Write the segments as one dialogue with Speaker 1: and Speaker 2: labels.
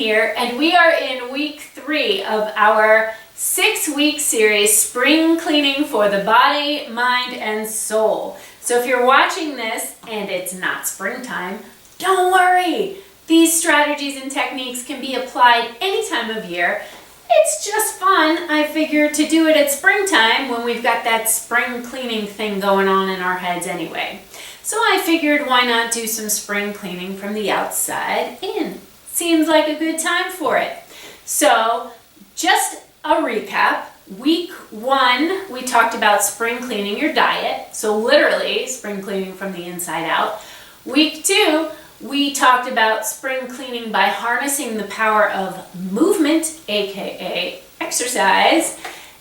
Speaker 1: here, and we are in week 3 of our 6-week series, Spring Cleaning for the Body, Mind, and Soul. So if you're watching this and it's not springtime, don't worry. These strategies and techniques can be applied any time of year. It's just fun, I figure, to do it at springtime when we've got that spring cleaning thing going on in our heads anyway. So I figured, why not do some spring cleaning from the outside in? Seems like a good time for it. So just a recap. Week 1, we talked about spring cleaning your diet. So literally spring cleaning from the inside out. Week 2, we talked about spring cleaning by harnessing the power of movement, aka exercise.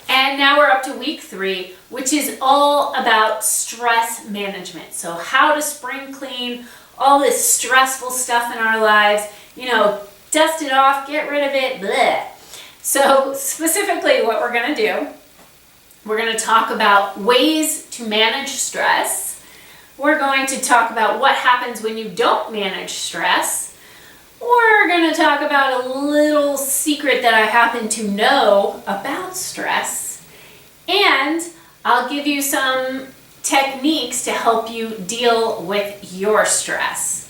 Speaker 1: And now we're up to week 3, which is all about stress management. So how to spring clean all this stressful stuff in our lives, dust it off, get rid of it, bleh. So specifically what we're going to do, we're going to talk about ways to manage stress. We're going to talk about what happens when you don't manage stress. We're going to talk about a little secret that I happen to know about stress. And I'll give you some techniques to help you deal with your stress.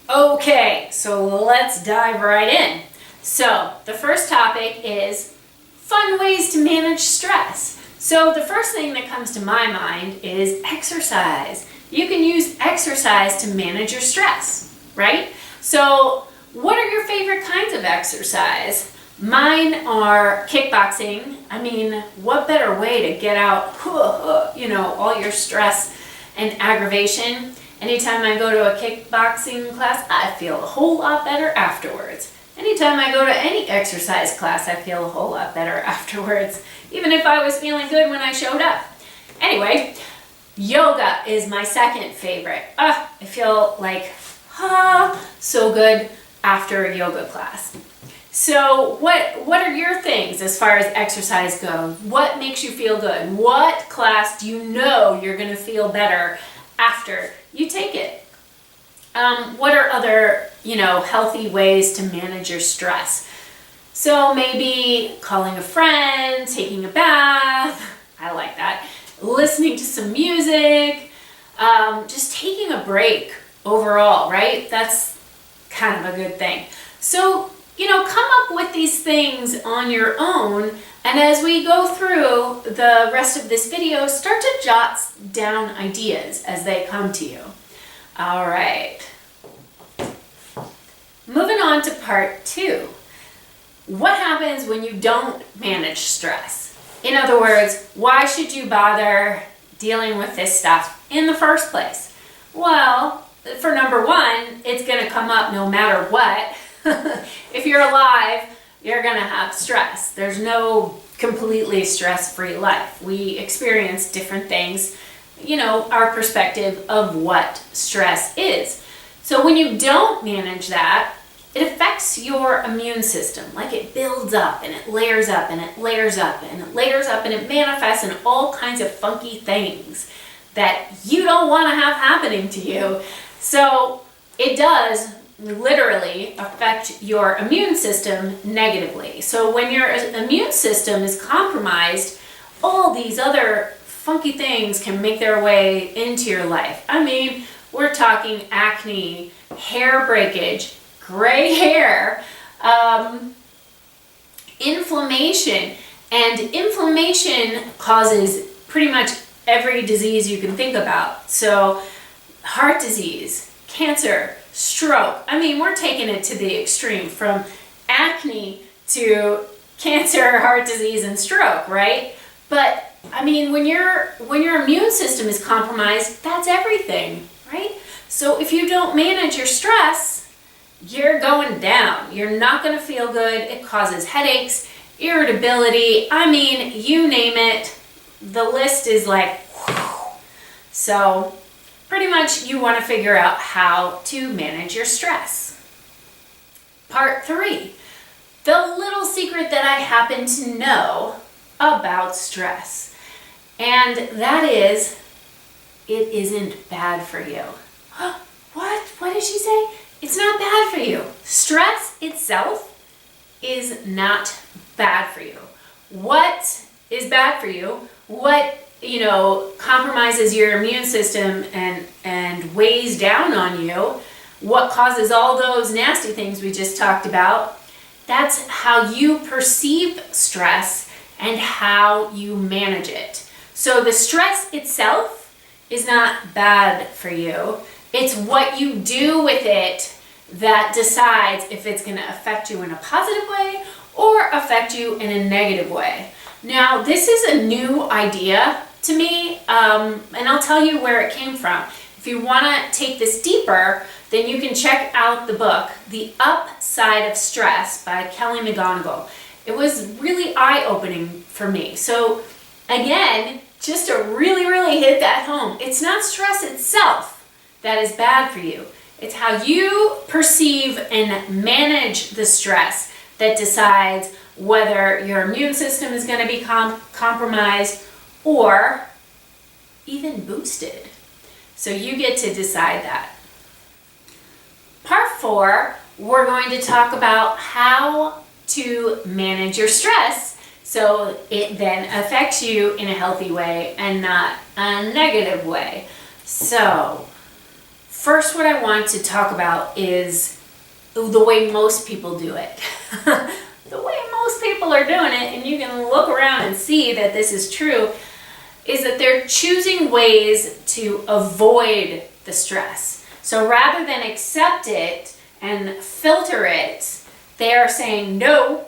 Speaker 1: Okay, so let's dive right in. So the first topic is fun ways to manage stress. So the first thing that comes to my mind is exercise. You can use exercise to manage your stress, right? So what are your favorite kinds of exercise? Mine are kickboxing. I mean, what better way to get out, all your stress and aggravation? Anytime I go to a kickboxing class, I feel a whole lot better afterwards. Anytime I go to any exercise class, I feel a whole lot better afterwards, even if I was feeling good when I showed up. Anyway, yoga is my second favorite. I feel like, so good after a yoga class. So what are your things as far as exercise goes? What makes you feel good? What class do you know you're going to feel better after you take it? What are other, healthy ways to manage your stress? So maybe calling a friend, taking a bath, I like that, listening to some music, just taking a break overall, right? That's kind of a good thing. So, come up with these things on your own, and as we go through the rest of this video, start to jot down ideas as they come to you. All right. Moving on to part 2. What happens when you don't manage stress? In other words, why should you bother dealing with this stuff in the first place? Well, for number 1, it's going to come up no matter what. If you're alive, you're going to have stress. There's no completely stress-free life. We experience different things, our perspective of what stress is. So when you don't manage that, it affects your immune system. Like it builds up and it layers up and it layers up and it layers up and it manifests in all kinds of funky things that you don't want to have happening to you. So it does literally affect your immune system negatively. So when your immune system is compromised, all these other funky things can make their way into your life. I mean, we're talking acne, hair breakage, gray hair, inflammation. And inflammation causes pretty much every disease you can think about. So heart disease, cancer, stroke. I mean, we're taking it to the extreme, from acne to cancer, heart disease, and stroke, right? But I mean, when your immune system is compromised, that's everything, right? So if you don't manage your stress, you're going down. You're not going to feel good. It causes headaches, irritability. I mean, you name it. The list is like, whew. So pretty much you want to figure out how to manage your stress. Part 3, the little secret that I happen to know about stress. And that is, it isn't bad for you. What? What did she say? it's not bad for you. Stress itself is not bad for you. What is bad for you? What, compromises your immune system and weighs down on you? What causes all those nasty things we just talked about? That's how you perceive stress and how you manage it. So the stress itself is not bad for you. It's what you do with it that decides if it's going to affect you in a positive way or affect you in a negative way. Now, this is a new idea to me, and I'll tell you where it came from. If you want to take this deeper, then you can check out the book, The Upside of Stress by Kelly McGonigal. It was really eye-opening for me. So again, just to really, really hit that home, it's not stress itself that is bad for you. It's how you perceive and manage the stress that decides whether your immune system is going to be compromised or even boosted. So you get to decide that. Part 4, we're going to talk about how to manage your stress so it then affects you in a healthy way and not a negative way. So first, what I want to talk about is the way most people do it. The way most people are doing it, and you can look around and see that this is true, is that they're choosing ways to avoid the stress. So rather than accept it and filter it, they are saying, no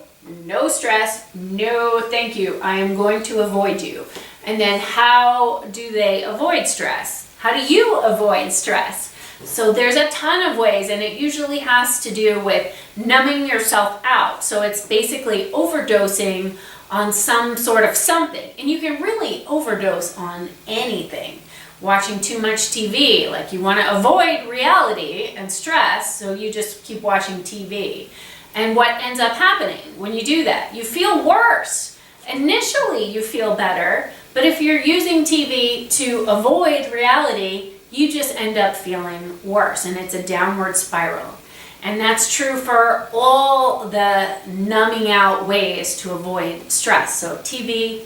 Speaker 1: stress, no thank you, I am going to avoid you. And then how do they avoid stress? How do you avoid stress? So there's a ton of ways, and it usually has to do with numbing yourself out. So it's basically overdosing on some sort of something. And you can really overdose on anything. Watching too much TV, like you want to avoid reality and stress, so you just keep watching TV. And what ends up happening when you do that? You feel worse. Initially you feel better, but if you're using TV to avoid reality, you just end up feeling worse, and it's a downward spiral. And that's true for all the numbing out ways to avoid stress. So TV,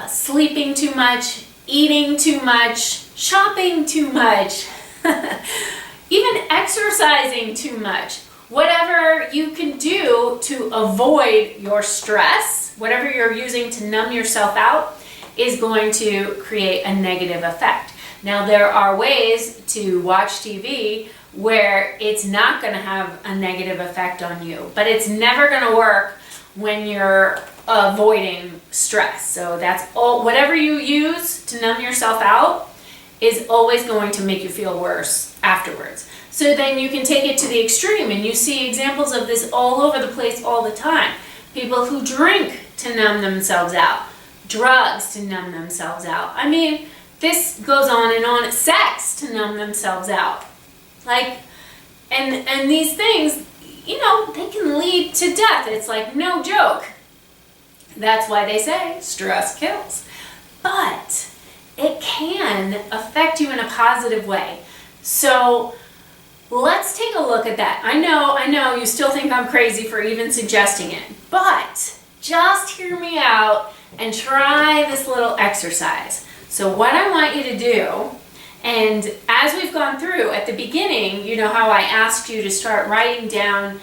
Speaker 1: sleeping too much, eating too much, shopping too much, even exercising too much. Whatever you can do to avoid your stress, whatever you're using to numb yourself out, is going to create a negative effect. Now, there are ways to watch TV where it's not going to have a negative effect on you, but it's never going to work when you're avoiding stress. So that's all, whatever you use to numb yourself out is always going to make you feel worse afterwards. So then you can take it to the extreme, and you see examples of this all over the place all the time. People who drink to numb themselves out, drugs to numb themselves out. I mean, this goes on and on. Sex to numb themselves out. Like, and these things, they can lead to death. It's like no joke. That's why they say stress kills. But it can affect you in a positive way. So let's take a look at that. I know you still think I'm crazy for even suggesting it, but just hear me out and try this little exercise. So what I want you to do, and as we've gone through at the beginning, you know how I asked you to start writing down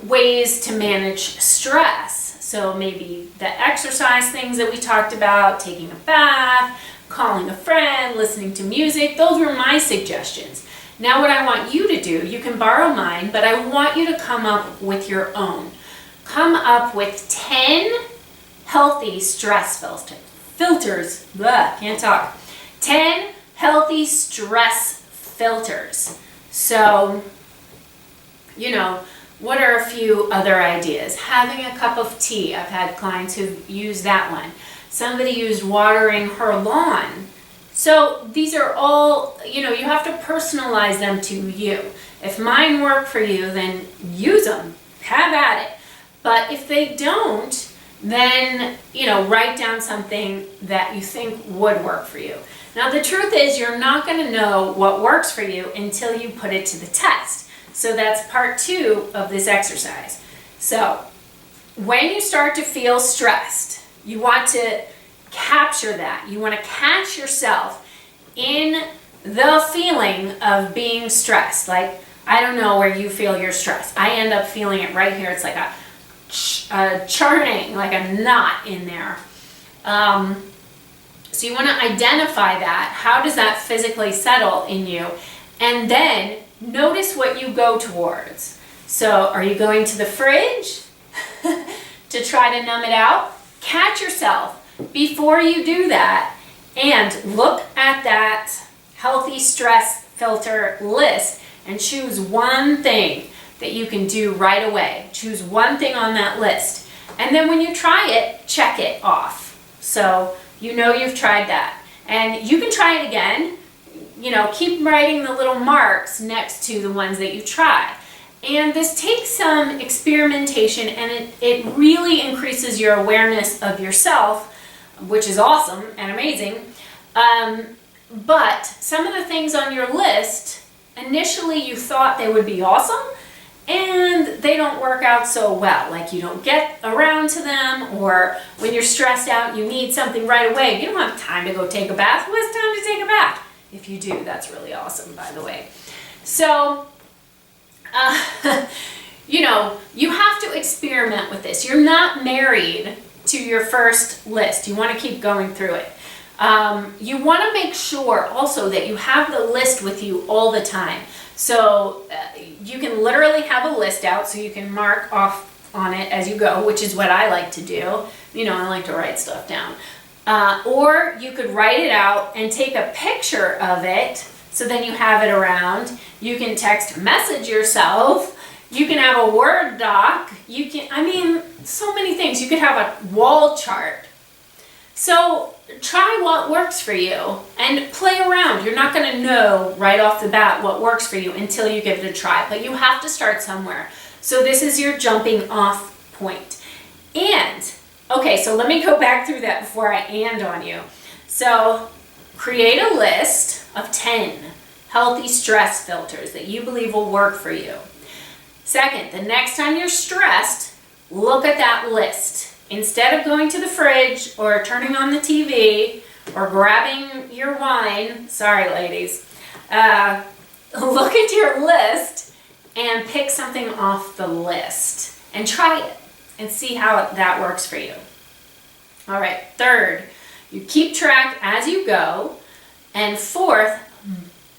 Speaker 1: ways to manage stress. So maybe the exercise things that we talked about, taking a bath, calling a friend, listening to music, those were my suggestions. Now what I want you to do, you can borrow mine, but I want you to come up with your own. Come up with 10 healthy stress filters. Blah, can't talk. 10 healthy stress filters. So, what are a few other ideas? Having a cup of tea. I've had clients who've used that one. Somebody used watering her lawn. So these are all, you have to personalize them to you. If mine work for you, then use them. Have at it. But if they don't, then, write down something that you think would work for you. Now, the truth is you're not going to know what works for you until you put it to the test. So that's part 2 of this exercise. So when you start to feel stressed, you want to capture that. You want to catch yourself in the feeling of being stressed. Like, I don't know where you feel your stress. I end up feeling it right here. It's like a churning, like a knot in there. So you want to identify that. How does that physically settle in you? And then notice what you go towards. So are you going to the fridge to try to numb it out? Catch yourself before you do that and look at that healthy stress filter list and choose one thing that you can do right away. Choose one thing on that list. And then when you try it, check it off. So you know you've tried that. And you can try it again. You know, keep writing the little marks next to the ones that you try. And this takes some experimentation, and it really increases your awareness of yourself, which is awesome and amazing. But some of the things on your list, initially you thought they would be awesome, and they don't work out so well. Like, you don't get around to them, or when you're stressed out, you need something right away. You don't have time to go take a bath. Who has time to take a bath? If you do, that's really awesome, by the way. So, you know, you have to experiment with this. You're not married to your first list. You want to keep going through it. You want to make sure also that you have the list with you all the time. So you can literally have a list out so you can mark off on it as you go, which is what I like to do. You know, I like to write stuff down. Or you could write it out and take a picture of it, so then you have it around. You can text message yourself. You can have a Word doc. You can, I mean, so many things. You could have a wall chart. So try what works for you and play around. You're not going to know right off the bat what works for you until you give it a try, but you have to start somewhere. So this is your jumping off point. And, okay, so let me go back through that before I and on you. So create a list of 10 healthy stress filters that you believe will work for you. Second, the next time you're stressed, look at that list. Instead of going to the fridge or turning on the TV or grabbing your wine, sorry ladies, look at your list and pick something off the list and try it and see how that works for you. All right, third, you keep track as you go. And fourth,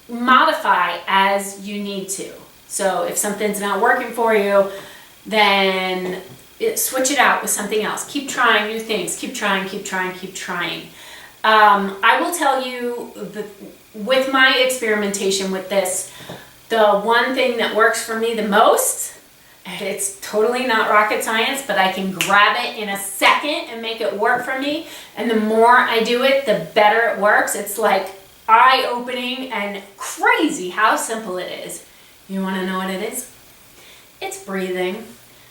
Speaker 1: modify as you need to. So if something's not working for you, then switch it out with something else. Keep trying new things. Keep trying, keep trying, keep trying. I will tell you, with my experimentation with this, the one thing that works for me the most, it's totally not rocket science, but I can grab it in a second and make it work for me. And the more I do it, the better it works. It's like eye-opening and crazy how simple it is. You want to know what it is? It's breathing.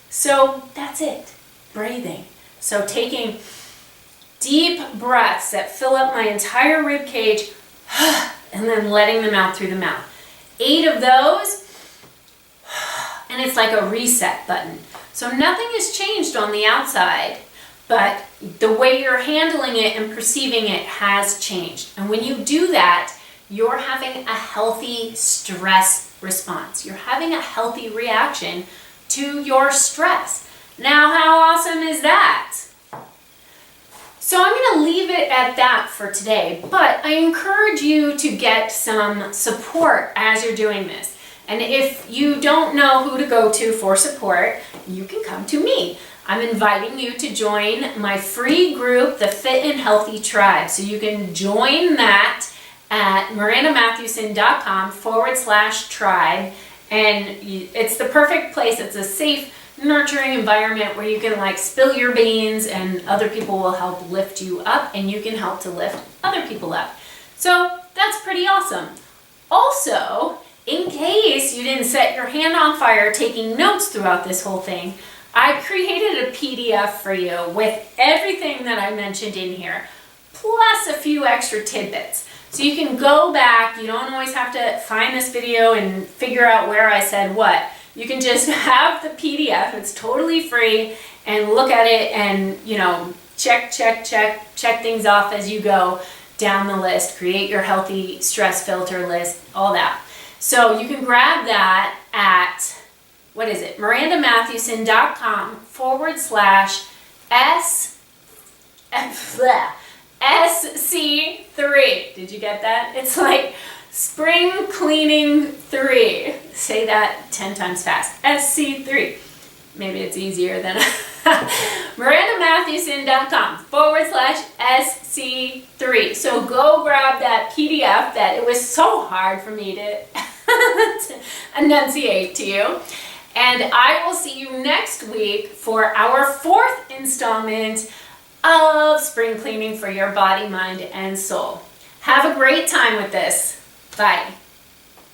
Speaker 1: So that's it, breathing. So taking deep breaths that fill up my entire rib cage and then letting them out through the mouth. 8 of those, and it's like a reset button. So nothing has changed on the outside, but the way you're handling it and perceiving it has changed. And when you do that, you're having a healthy stress response. You're having a healthy reaction to your stress. Now, how awesome is that? So I'm going to leave it at that for today, but I encourage you to get some support as you're doing this. And if you don't know who to go to for support, you can come to me. I'm inviting you to join my free group, the Fit and Healthy Tribe. So you can join that at mirandamatthewson.com/tribe. And it's the perfect place. It's a safe, nurturing environment where you can like spill your beans and other people will help lift you up and you can help to lift other people up. So that's pretty awesome. Also, in case you didn't set your hand on fire taking notes throughout this whole thing, I created a PDF for you with everything that I mentioned in here, plus a few extra tidbits. So you can go back, you don't always have to find this video and figure out where I said what. You can just have the PDF, it's totally free, and look at it and, you know, check things off as you go down the list, create your healthy stress filter list, all that. So you can grab that at, what is it, mirandamatthewson.com/SC3. Did you get that? It's like spring cleaning 3. Say that 10 times fast. SC3. Maybe it's easier than mirandamatthewson.com/SC3. So go grab that PDF that it was so hard for me to enunciate to you. And I will see you next week for our 4th installment of spring cleaning for your body, mind, and soul. Have a great time with this. Bye.